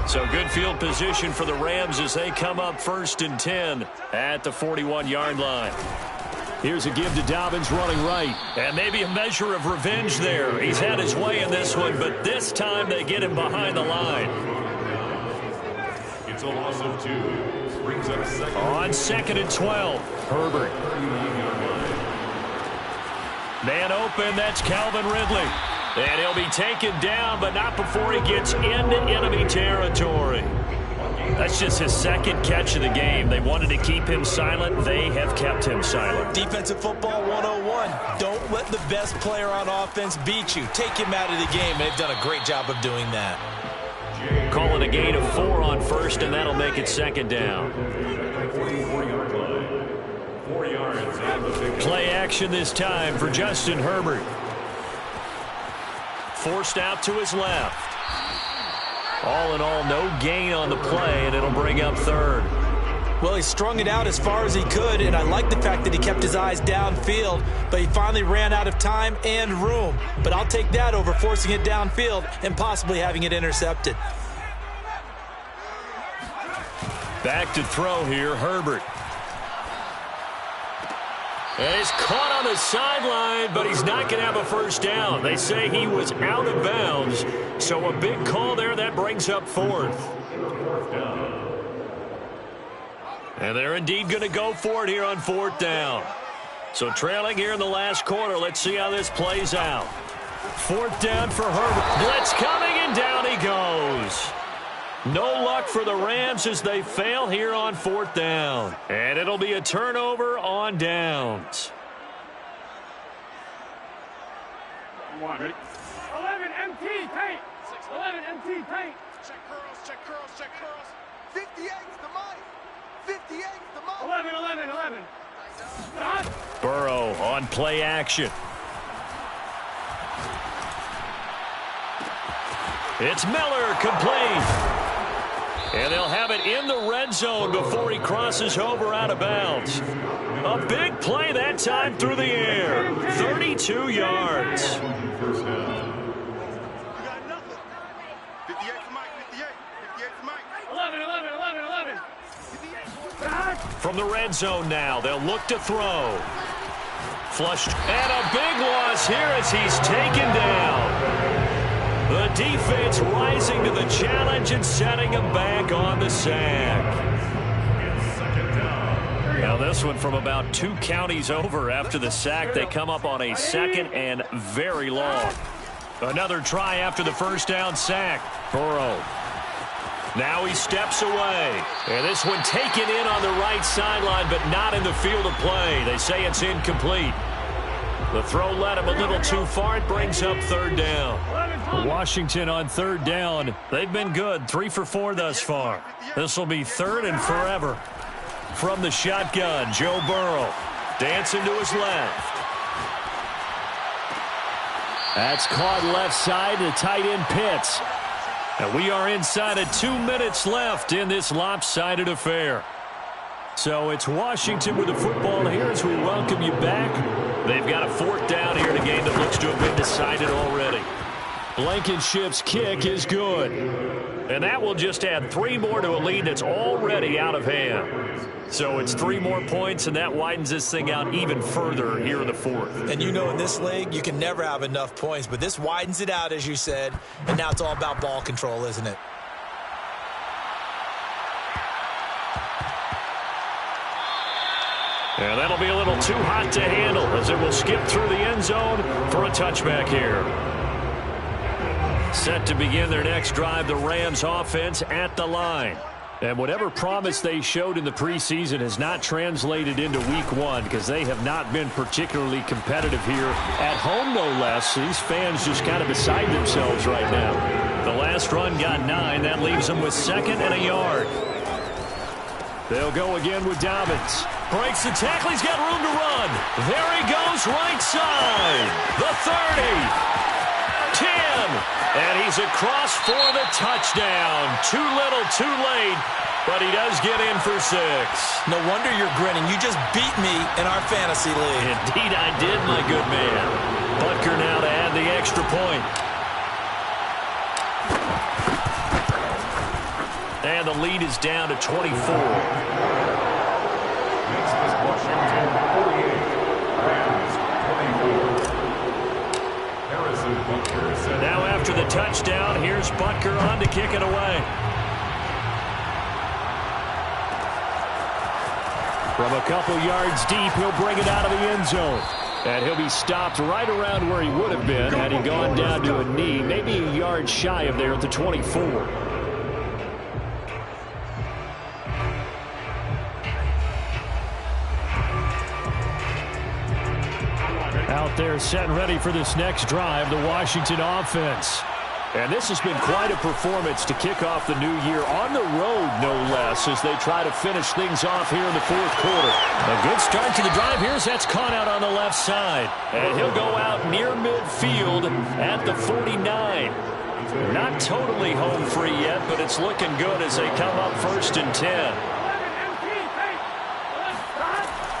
So good field position for the Rams as they come up 1st and 10 at the 41-yard line. Here's a give to Dobbins running right. And maybe a measure of revenge there. He's had his way in this one, but this time they get him behind the line. It's a loss of 2. Brings up 2nd. On 2nd and 12. Herbert. Man open, that's Calvin Ridley. And he'll be taken down, but not before he gets into enemy territory. That's just his second catch of the game. They wanted to keep him silent. They have kept him silent. Defensive football 101. Don't let the best player on offense beat you. Take him out of the game, and they've done a great job of doing that. Calling a gain of 4 on first, and that'll make it second down. 44-yard line. 4 yards and the big Play action this time for Justin Herbert. Forced out to his left. All in all, no gain on the play, and it'll bring up third. Well, he strung it out as far as he could, and I like the fact that he kept his eyes downfield, but he finally ran out of time and room. But I'll take that over forcing it downfield and possibly having it intercepted. Back to throw here, Herbert. And he's caught on the sideline, but he's not going to have a first down. They say he was out of bounds, so a big call there. That brings up fourth. And they're indeed going to go for it here on fourth down. So trailing here in the last quarter. Let's see how this plays out. Fourth down for Herbert. Blitz coming, and down he goes. No luck for the Rams as they fail here on fourth down. And it'll be a turnover on downs. 11 MT paint. 11 MT paint. Check curls, check curls, check curls. 58's the money. 58's the money. 11. Burrow on play action. It's Miller, complete. And they'll have it in the red zone before he crosses over out of bounds. A big play that time through the air. 32 yards. You got nothing. 58 for Mike, 58. 58 for Mike. 11. From the red zone now, they'll look to throw. Flushed. And a big loss here as he's taken down. The defense rising to the challenge and setting him back on the sack. Now this one from about 2 counties over after the sack. They come up on a second and very long. Another try after the first down sack. Burrow. Now he steps away. And this one taken in on the right sideline, but not in the field of play. They say it's incomplete. The throw led him a little too far. It brings up third down. Washington on third down. They've been good. 3 for 4 thus far. This will be third and forever. From the shotgun, Joe Burrow. Dancing to his left. That's caught left side to tight end Pitts. And we are inside of 2 minutes left in this lopsided affair. So it's Washington with the football here as we welcome you back. They've got a fourth down here in a game that looks to have been decided already. Blankenship's kick is good. And that will just add 3 more to a lead that's already out of hand. So it's 3 more points, and that widens this thing out even further here in the fourth. And you know in this league, you can never have enough points, but this widens it out, as you said, and now it's all about ball control, isn't it? And that'll be a little too hot to handle as it will skip through the end zone for a touchback here. Set to begin their next drive, the Rams offense at the line. And whatever promise they showed in the preseason has not translated into week 1 because they have not been particularly competitive here at home, no less. These fans just kind of beside themselves right now. The last run got 9. That leaves them with 2nd and a yard. They'll go again with Dobbins. Breaks the tackle. He's got room to run. There he goes, right side. The 30. 10. And he's across for the touchdown. Too little, too late. But he does get in for 6. No wonder you're grinning. You just beat me in our fantasy league. Indeed I did, my good man. Butker now to add the extra point. And the lead is down to 24. Next is Washington 48, Rams 24. Harrison Butker set. Now after the touchdown, here's Butker on to kick it away. From a couple yards deep, he'll bring it out of the end zone. And he'll be stopped right around where he would have been had he gone down to a knee, maybe a yard shy of there at the 24. Out there set and ready for this next drive, the Washington offense. And this has been quite a performance to kick off the new year on the road, no less, as they try to finish things off here in the fourth quarter. A good start to the drive. Here's that's caught out on the left side. And he'll go out near midfield at the 49. Not totally home free yet, but it's looking good as they come up 1st and 10.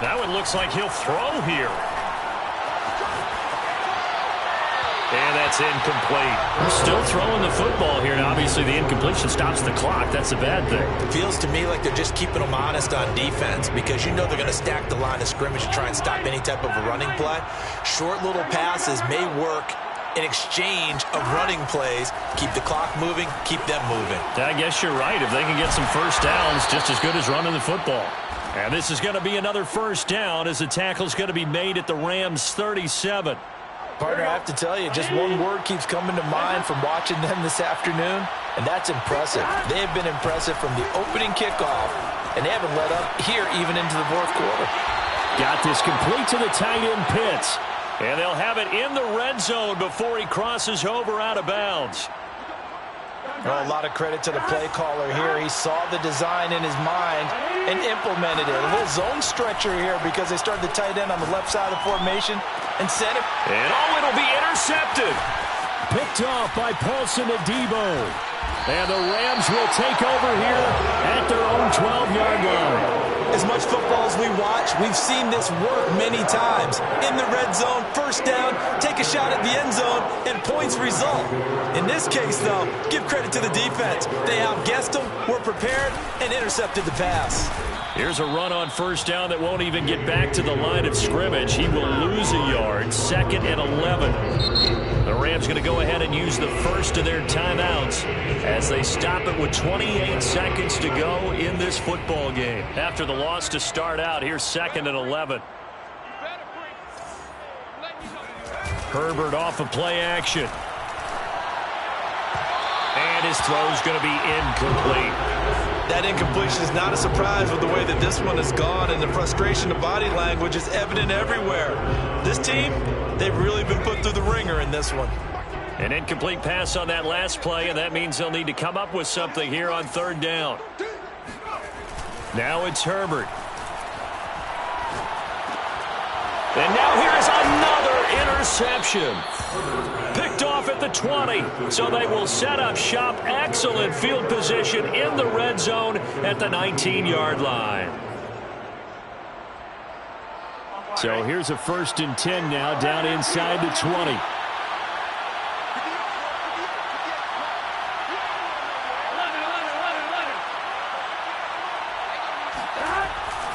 That one looks like he'll throw here. And that's incomplete. We're still throwing the football here. Now, obviously, the incompletion stops the clock. That's a bad thing. It feels to me like they're just keeping them honest on defense because you know they're going to stack the line of scrimmage and try and stop any type of a running play. Short little passes may work in exchange of running plays. Keep the clock moving, keep them moving. I guess you're right. If they can get some first downs, just as good as running the football. And this is going to be another first down as the tackle's going to be made at the Rams' 37. Partner, I have to tell you, just one word keeps coming to mind from watching them this afternoon, and that's impressive. They have been impressive from the opening kickoff, and they haven't let up here even into the fourth quarter. Got this complete to the tight end Pitts, and they'll have it in the red zone before he crosses over out of bounds. Well, a lot of credit to the play caller here. He saw the design in his mind and implemented it. A little zone stretcher here because they started the tight end on the left side of the formation and sent it. And it'll be intercepted. Picked off by Paulson Adebo. And the Rams will take over here at their own 12-yard line. As much football as we watch, we've seen this work many times. In the red zone, first down, take a shot at the end zone, and points result. In this case, though, give credit to the defense. They outguessed them, were prepared, and intercepted the pass. Here's a run on first down that won't even get back to the line of scrimmage. He will lose a yard, 2nd and 11. The Rams going to go ahead and use the first of their timeouts as they stop it with 28 seconds to go in this football game. After the loss to start out, here's 2nd and 11. Herbert off of play action. And his throw's going to be incomplete. That incompletion is not a surprise with the way that this one has gone, and the frustration of body language is evident everywhere. This team, they've really been put through the ringer in this one. An incomplete pass on that last play, and that means they'll need to come up with something here on 3rd down. Now it's Herbert. And now here's another interception. Picked off at the 20. So they will set up shop. Excellent field position in the red zone at the 19-yard line. So here's a 1st and 10 now down inside the 20.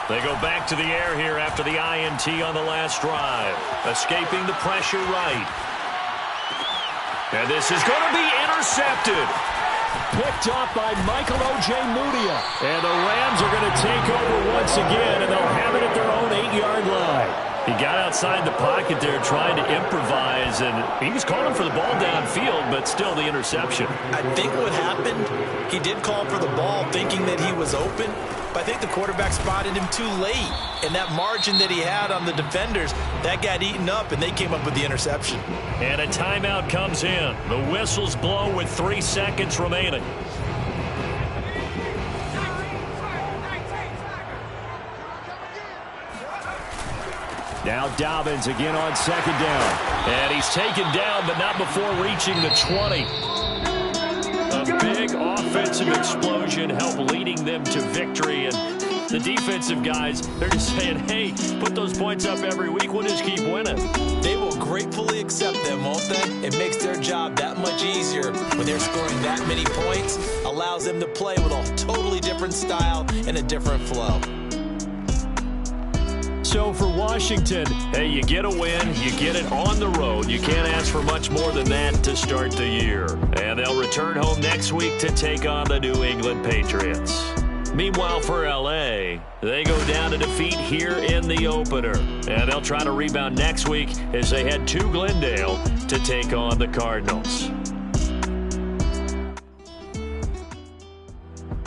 They go back to the air here after the INT on the last drive. Escaping the pressure right. And this is going to be intercepted. Picked off by Michael Ojemudia. And the Rams are going to take over once again, and they'll have it at their own 8-yard line. He got outside the pocket there trying to improvise, and he was calling for the ball downfield, but still the interception. I think what happened, he did call for the ball thinking that he was open, but I think the quarterback spotted him too late. And that margin that he had on the defenders, that got eaten up, and they came up with the interception. And a timeout comes in. The whistles blow with 3 seconds remaining. Now Dobbins again on 2nd down. And he's taken down, but not before reaching the 20. A big offensive explosion helped leading them to victory. And the defensive guys, they're just saying, hey, put those points up every week. We'll just keep winning. They will gratefully accept them, won't they? It makes their job that much easier when they're scoring that many points. Allows them to play with a totally different style and a different flow. So for Washington, hey, you get a win, you get it on the road. You can't ask for much more than that to start the year. And they'll return home next week to take on the New England Patriots. Meanwhile, for L.A., they go down to defeat here in the opener. And they'll try to rebound next week as they head to Glendale to take on the Cardinals.